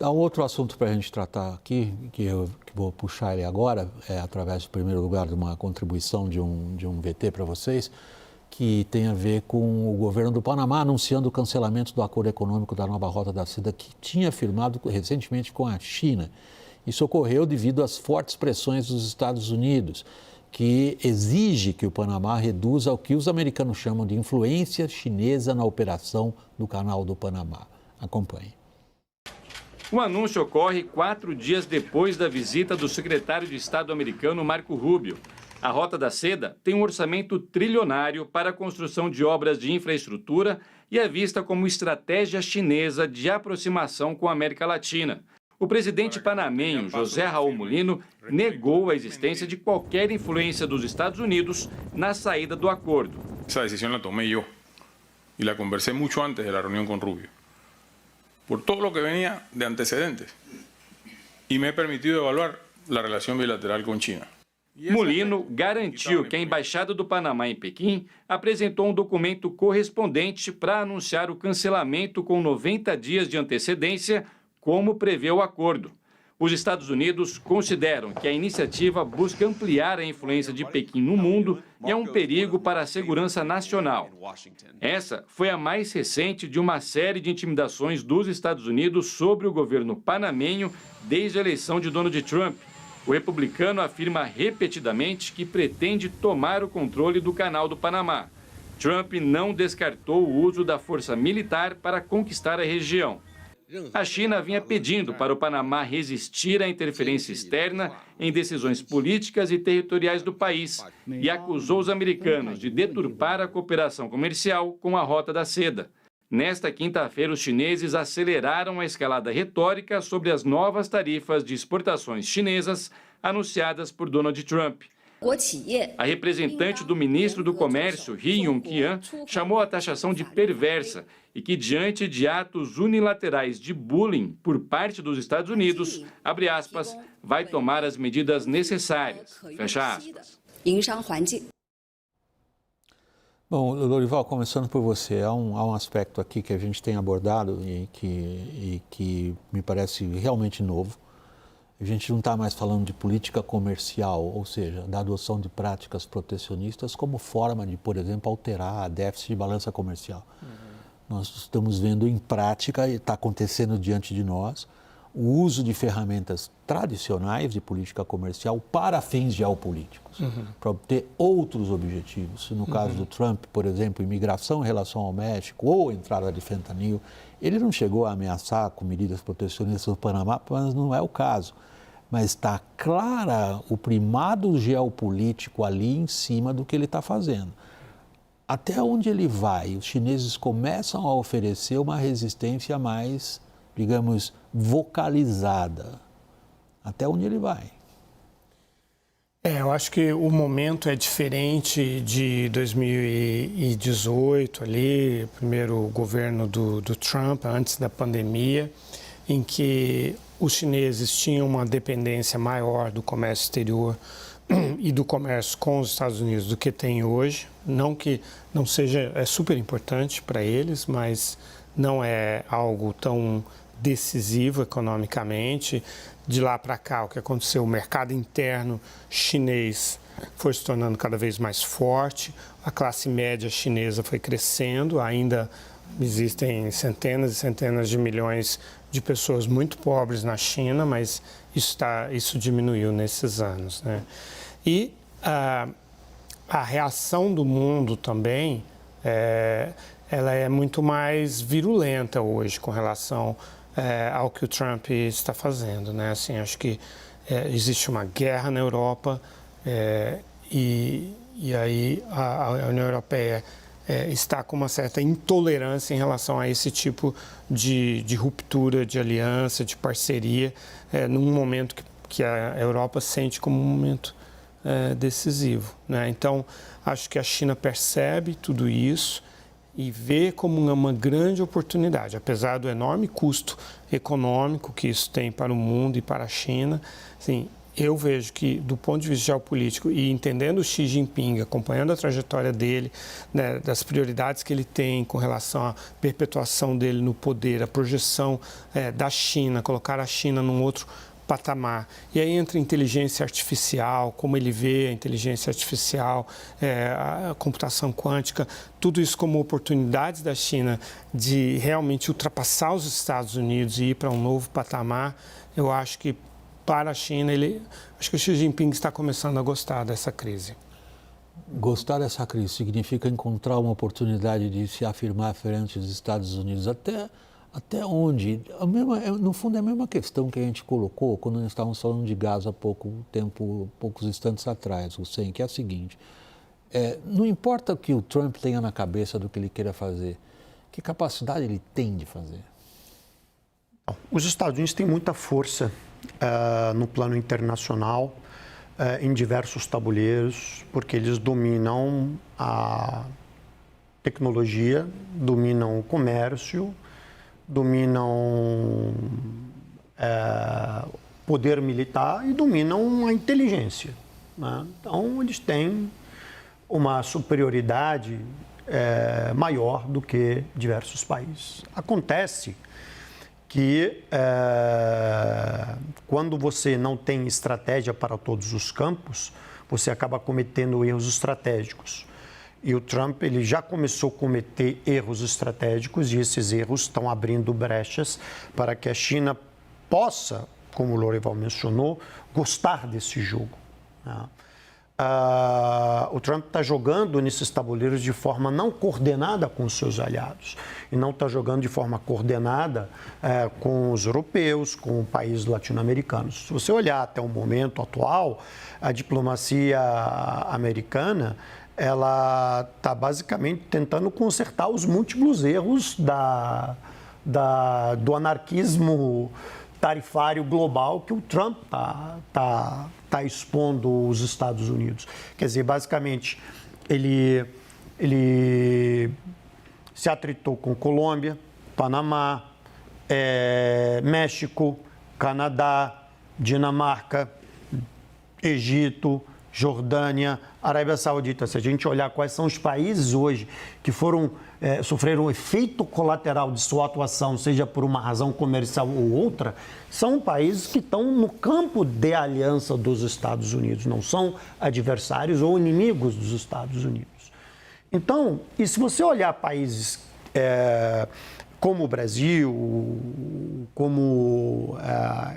Há um outro assunto para a gente tratar aqui, que vou puxar ele agora, através, em primeiro lugar, de uma contribuição de um VT para vocês, que tem a ver com o governo do Panamá anunciando o cancelamento do acordo econômico da nova Rota da Seda, que tinha firmado recentemente com a China. Isso ocorreu devido às fortes pressões dos Estados Unidos, que exige que o Panamá reduza o que os americanos chamam de influência chinesa na operação do Canal do Panamá. Acompanhe. O anúncio ocorre 4 dias depois da visita do secretário de Estado americano Marco Rubio. A Rota da Seda tem um orçamento trilionário para a construção de obras de infraestrutura e é vista como estratégia chinesa de aproximação com a América Latina. O presidente panamenho, José Raul Mulino, negou a existência de qualquer influência dos Estados Unidos na saída do acordo. Essa decisão la tomei eu e la conversei muito antes da reunião com Rubio, por todo lo que venía de antecedentes, y me he permitido evaluar la relación bilateral con China. Mulino garantiu que a Embaixada do Panamá em Pequim apresentou um documento correspondente para anunciar o cancelamento com 90 dias de antecedência, como prevê o acordo. Os Estados Unidos consideram que a iniciativa busca ampliar a influência de Pequim no mundo e é um perigo para a segurança nacional. Essa foi a mais recente de uma série de intimidações dos Estados Unidos sobre o governo panamenho desde a eleição de Donald Trump. O republicano afirma repetidamente que pretende tomar o controle do Canal do Panamá. Trump não descartou o uso da força militar para conquistar a região. A China vinha pedindo para o Panamá resistir à interferência externa em decisões políticas e territoriais do país e acusou os americanos de deturpar a cooperação comercial com a Rota da Seda. Nesta quinta-feira, os chineses aceleraram a escalada retórica sobre as novas tarifas de exportações chinesas anunciadas por Donald Trump. A representante do ministro do Comércio, Ri Yong-kian, chamou a taxação de perversa e que, diante de atos unilaterais de bullying por parte dos Estados Unidos, abre aspas, vai tomar as medidas necessárias, fecha aspas. Bom, Lorival, começando por você, há um aspecto aqui que a gente tem abordado e que me parece realmente novo. A gente não está mais falando de política comercial, ou seja, da adoção de práticas protecionistas como forma de, por exemplo, alterar a déficit de balança comercial. Nós estamos vendo em prática, e está acontecendo diante de nós, o uso de ferramentas tradicionais de política comercial para fins geopolíticos, para obter outros objetivos. No caso do Trump, por exemplo, imigração em relação ao México ou entrada de fentanil, ele não chegou a ameaçar com medidas protecionistas no Panamá, mas não é o caso. Mas está clara o primado geopolítico ali em cima do que ele está fazendo. Até onde ele vai, os chineses começam a oferecer uma resistência mais, digamos, vocalizada. Até onde ele vai? Eu acho que o momento é diferente de 2018, ali, primeiro governo do Trump, antes da pandemia, em que os chineses tinham uma dependência maior do comércio exterior e do comércio com os Estados Unidos do que tem hoje. Não que não seja, é super importante para eles, mas não é algo tão decisivo economicamente. De lá para cá, o que aconteceu, o mercado interno chinês foi se tornando cada vez mais forte, a classe média chinesa foi crescendo, ainda existem centenas e centenas de milhões de pessoas muito pobres na China, mas isso diminuiu nesses anos, né? E a reação do mundo também, ela é muito mais virulenta hoje com relação ao que o Trump está fazendo, né? Assim, acho que existe uma guerra na Europa e aí a União Europeia está com uma certa intolerância em relação a esse tipo de ruptura, de aliança, de parceria, num momento que a Europa sente como um momento decisivo, né? Então, acho que a China percebe tudo isso e vê como uma grande oportunidade, apesar do enorme custo econômico que isso tem para o mundo e para a China. Assim, eu vejo que, do ponto de vista geopolítico e entendendo o Xi Jinping, acompanhando a trajetória dele, né, das prioridades que ele tem com relação à perpetuação dele no poder, a projeção da China, colocar a China num outro patamar. E aí entra a inteligência artificial, como ele vê a inteligência artificial, a computação quântica, tudo isso como oportunidades da China de realmente ultrapassar os Estados Unidos e ir para um novo patamar. Eu acho que para a China, acho que o Xi Jinping está começando a gostar dessa crise. Gostar dessa crise significa encontrar uma oportunidade de se afirmar frente aos Estados Unidos. Até onde? No fundo, é a mesma questão que a gente colocou quando nós estávamos falando de gás há poucos instantes atrás, Hussein, que é a seguinte: não importa o que o Trump tenha na cabeça do que ele queira fazer, que capacidade ele tem de fazer? Os Estados Unidos têm muita força no plano internacional, em diversos tabuleiros, porque eles dominam a tecnologia, dominam o comércio, dominam poder militar e dominam a inteligência, né? Então, eles têm uma superioridade maior do que diversos países. Acontece que quando você não tem estratégia para todos os campos, você acaba cometendo erros estratégicos. E o Trump ele já começou a cometer erros estratégicos e esses erros estão abrindo brechas para que a China possa, como o Lorival mencionou, gostar desse jogo, né? O Trump está jogando nesses tabuleiros de forma não coordenada com os seus aliados e não está jogando de forma coordenada com os europeus, com países latino-americanos. Se você olhar até o momento atual, a diplomacia americana ela está basicamente tentando consertar os múltiplos erros do anarquismo tarifário global que o Trump está expondo os Estados Unidos. Quer dizer, basicamente, ele se atritou com Colômbia, Panamá, México, Canadá, Dinamarca, Egito, Jordânia, Arábia Saudita. Se a gente olhar quais são os países hoje que sofreram um efeito colateral de sua atuação, seja por uma razão comercial ou outra, são países que estão no campo de aliança dos Estados Unidos, não são adversários ou inimigos dos Estados Unidos. Então, e se você olhar países como o Brasil, como,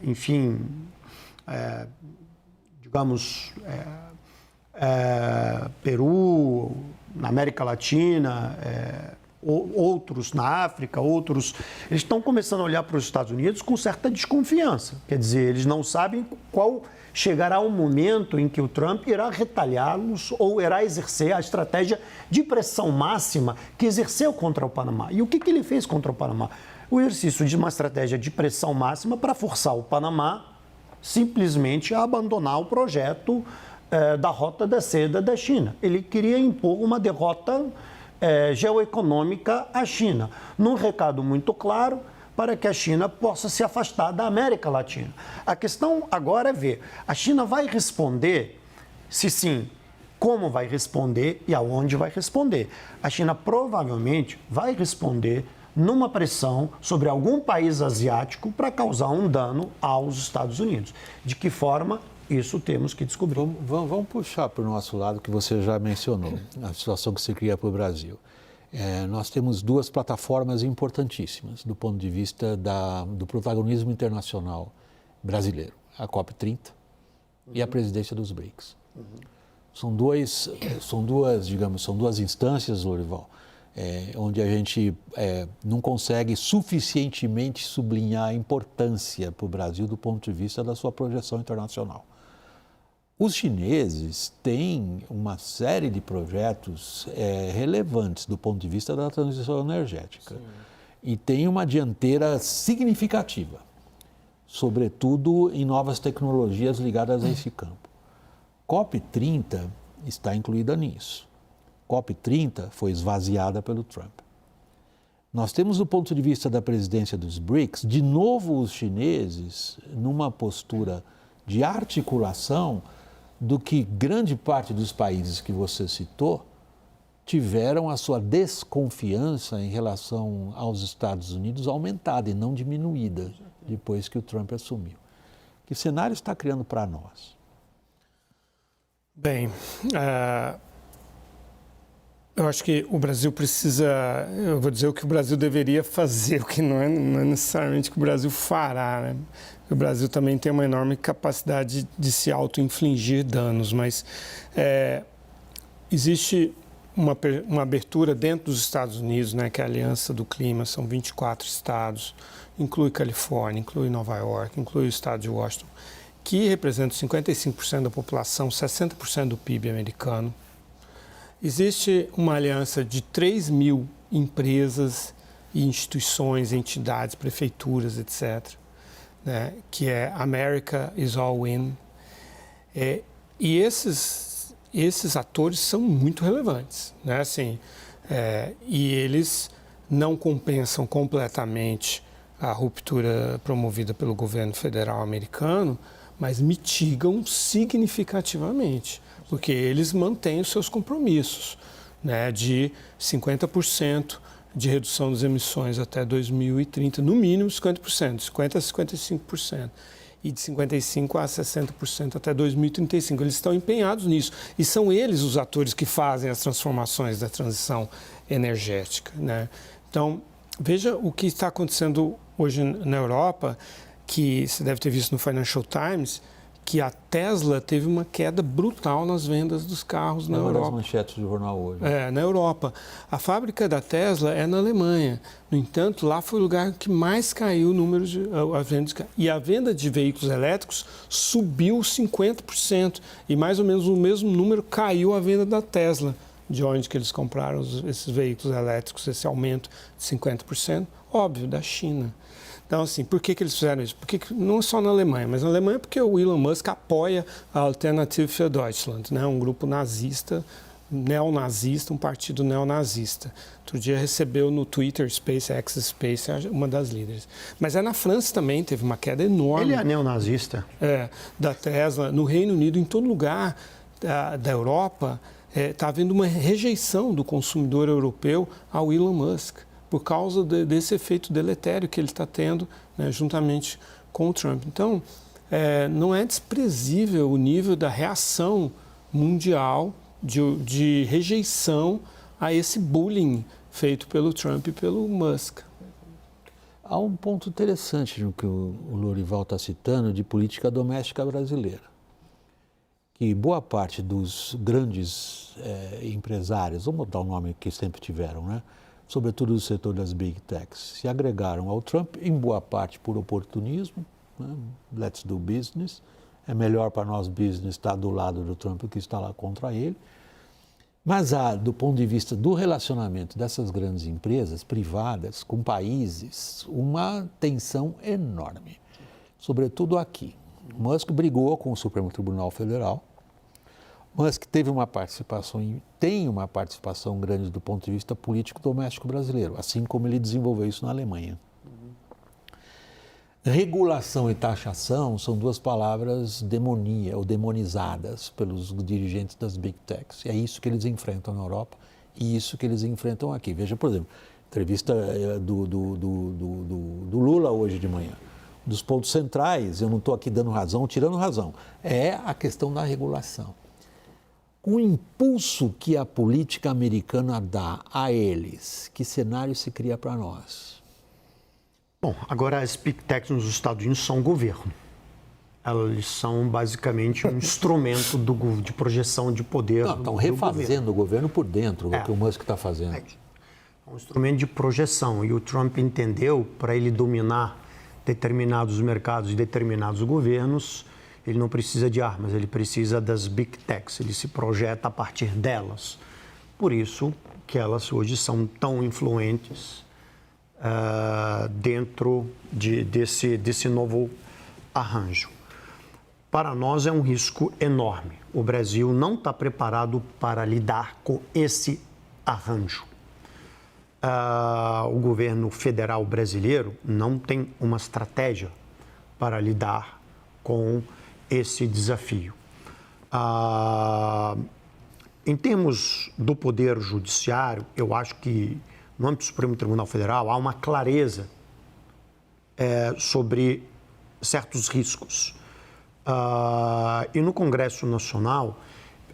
enfim, digamos, Peru, na América Latina, outros na África, outros, eles estão começando a olhar para os Estados Unidos com certa desconfiança. Quer dizer, eles não sabem qual chegará o momento em que o Trump irá retalhá-los ou irá exercer a estratégia de pressão máxima que exerceu contra o Panamá. E o que ele fez contra o Panamá? O exercício de uma estratégia de pressão máxima para forçar o Panamá simplesmente a abandonar o projeto da Rota da Seda da China. Ele queria impor uma derrota geoeconômica à China, num recado muito claro para que a China possa se afastar da América Latina. A questão agora é ver, a China vai responder? Se sim, como vai responder e aonde vai responder? A China provavelmente vai responder numa pressão sobre algum país asiático para causar um dano aos Estados Unidos. De que forma? Isso temos que descobrir. Vamos puxar para o nosso lado, que você já mencionou, a situação que se cria para o Brasil. Nós temos duas plataformas importantíssimas do ponto de vista do protagonismo internacional brasileiro. A COP30 e a presidência dos BRICS. São duas instâncias, Lorival, onde a gente não consegue suficientemente sublinhar a importância para o Brasil do ponto de vista da sua projeção internacional. Os chineses têm uma série de projetos relevantes do ponto de vista da transição energética. Sim. E tem uma dianteira significativa, sobretudo em novas tecnologias ligadas a esse campo. COP30 está incluída nisso. COP30 foi esvaziada pelo Trump. Nós temos, do ponto de vista da presidência dos BRICS, de novo os chineses numa postura de articulação do que grande parte dos países que você citou tiveram a sua desconfiança em relação aos Estados Unidos aumentada e não diminuída depois que o Trump assumiu. Que cenário está criando para nós? Bem, eu acho que o Brasil precisa, eu vou dizer o que o Brasil deveria fazer, o que não é necessariamente o que o Brasil fará, né? O Brasil também tem uma enorme capacidade de se auto-infligir danos, mas existe uma abertura dentro dos Estados Unidos, né, que é a Aliança do Clima, são 24 estados, inclui Califórnia, inclui Nova York, inclui o estado de Washington, que representa 55% da população, 60% do PIB americano. Existe uma aliança de 3 mil empresas e instituições, entidades, prefeituras, etc., né, que é America is all in. E esses atores são muito relevantes, né? Assim, e eles não compensam completamente a ruptura promovida pelo governo federal americano, mas mitigam significativamente, porque eles mantêm os seus compromissos, né, de 50% de redução das emissões até 2030, no mínimo 50%, 50% a 55%. E de 55% a 60% até 2035. Eles estão empenhados nisso. E são eles os atores que fazem as transformações da transição energética, né? Então, veja o que está acontecendo hoje na Europa, que você deve ter visto no Financial Times, que a Tesla teve uma queda brutal nas vendas dos carros na Europa. Uma das manchetes do jornal hoje. Na Europa. A fábrica da Tesla é na Alemanha. No entanto, lá foi o lugar que mais caiu o número de vendas. E a venda de veículos elétricos subiu 50%. E mais ou menos o mesmo número caiu a venda da Tesla, de onde que eles compraram esses veículos elétricos, esse aumento de 50%, óbvio, da China. Então, assim, por que eles fizeram isso? Porque não só na Alemanha, mas na Alemanha porque o Elon Musk apoia a Alternative für Deutschland, né? Um grupo nazista, neonazista, um partido neonazista. Outro dia recebeu no Twitter SpaceX Space uma das líderes. Mas na França também teve uma queda enorme. Ele é neonazista? Da Tesla. No Reino Unido, em todo lugar da Europa, está havendo uma rejeição do consumidor europeu ao Elon Musk, por causa desse efeito deletério que ele está tendo, né, juntamente com o Trump. Então, não é desprezível o nível da reação mundial de rejeição a esse bullying feito pelo Trump e pelo Musk. Há um ponto interessante no que o Lorival está citando de política doméstica brasileira, que boa parte dos grandes empresários, vamos botar o nome que sempre tiveram, né? Sobretudo do setor das Big Techs, se agregaram ao Trump, em boa parte por oportunismo, né? Let's do business, é melhor para nós business estar do lado do Trump do que estar lá contra ele. Mas há, do ponto de vista do relacionamento dessas grandes empresas privadas com países, uma tensão enorme, sobretudo aqui. O Musk brigou com o Supremo Tribunal Federal. Musk teve uma participação e tem uma participação grande do ponto de vista político doméstico brasileiro, assim como ele desenvolveu isso na Alemanha. Regulação e taxação são duas palavras demonizadas pelos dirigentes das Big Techs. É isso que eles enfrentam na Europa e isso que eles enfrentam aqui. Veja, por exemplo, entrevista do Lula hoje de manhã. Dos pontos centrais, eu não estou aqui dando razão, tirando razão, é a questão da regulação. O impulso que a política americana dá a eles, que cenário se cria para nós? Bom, agora as Big Techs nos Estados Unidos são governo. Eles são basicamente um instrumento de projeção de poder. Não, estão refazendo o governo por dentro, o que o Musk está fazendo. É um instrumento de projeção e o Trump entendeu, para ele dominar determinados mercados e determinados governos, ele não precisa de armas, ele precisa das Big Techs, ele se projeta a partir delas. Por isso que elas hoje são tão influentes dentro desse novo arranjo. Para nós é um risco enorme. O Brasil não está preparado para lidar com esse arranjo. O governo federal brasileiro não tem uma estratégia para lidar com esse desafio. Em termos do Poder Judiciário, eu acho que no âmbito do Supremo Tribunal Federal há uma clareza sobre certos riscos. E no Congresso Nacional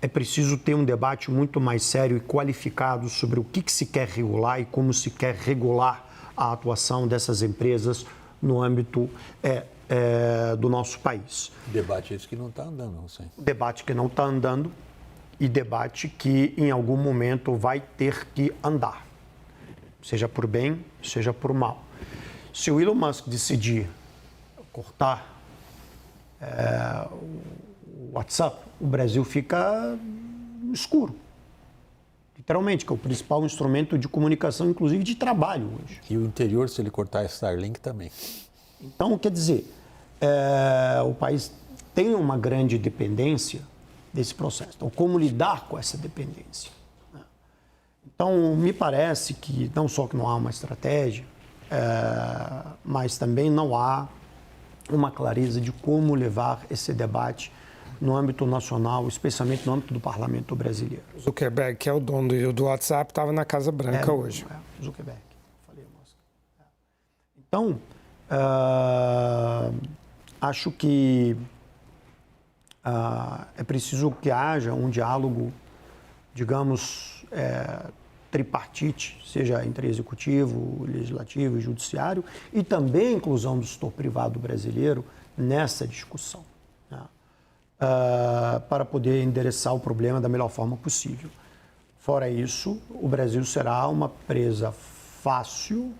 é preciso ter um debate muito mais sério e qualificado sobre o que se quer regular e como se quer regular a atuação dessas empresas no âmbito do nosso país. Debate esse que não está andando, não sei. Debate que não está andando e debate que em algum momento vai ter que andar, seja por bem, seja por mal. Se o Elon Musk decidir cortar o WhatsApp, o Brasil fica no escuro. Literalmente, que é o principal instrumento de comunicação, inclusive de trabalho hoje. E o interior, se ele cortar Starlink, também. Então, quer dizer, o país tem uma grande dependência desse processo. Então, como lidar com essa dependência? Então, me parece que não só que não há uma estratégia, mas também não há uma clareza de como levar esse debate no âmbito nacional, especialmente no âmbito do parlamento brasileiro. Zuckerberg, que é o dono do WhatsApp, estava na Casa Branca hoje. Zuckerberg, falei a mosca. Então, acho que é preciso que haja um diálogo, digamos, tripartite, seja entre executivo, legislativo e judiciário, e também a inclusão do setor privado brasileiro nessa discussão, né? Para poder endereçar o problema da melhor forma possível. Fora isso, o Brasil será uma presa fácil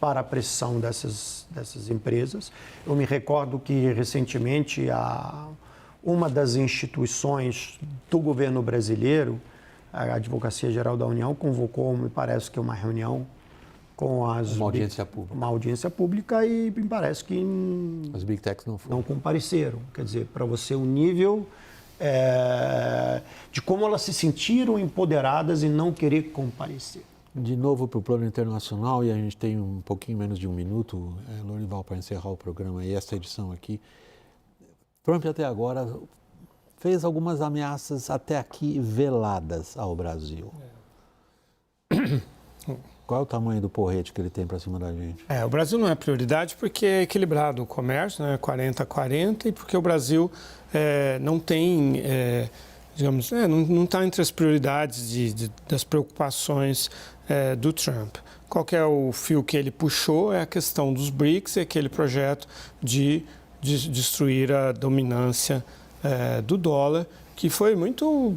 para a pressão dessas empresas. Eu me recordo que, recentemente, uma das instituições do governo brasileiro, a Advocacia Geral da União, convocou, me parece que uma reunião com uma audiência pública. Uma audiência pública e me parece que as Big Techs não compareceram. Quer dizer, para você o nível de como elas se sentiram empoderadas e não querer comparecer. De novo para o plano internacional, e a gente tem um pouquinho menos de um minuto, Lorival, para encerrar o programa e esta edição aqui. Trump até agora fez algumas ameaças até aqui veladas ao Brasil. Qual é o tamanho do porrete que ele tem para cima da gente? O Brasil não é prioridade porque é equilibrado o comércio, né, 40-40, e porque o Brasil não tem, digamos, não está entre as prioridades das preocupações do Trump. Qual que é o fio que ele puxou? É a questão dos BRICS, é aquele projeto de destruir a dominância do dólar, que foi muito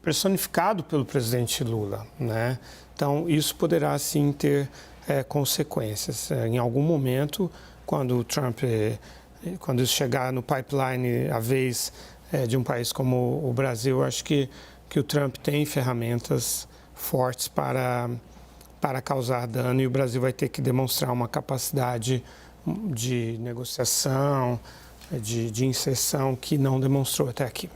personificado pelo presidente Lula, né? Então, isso poderá, sim, ter consequências. Em algum momento, quando o Trump, quando isso chegar no pipeline, a vez de um país como o Brasil, acho que o Trump tem ferramentas fortes para causar dano, e o Brasil vai ter que demonstrar uma capacidade de negociação, de inserção que não demonstrou até aqui.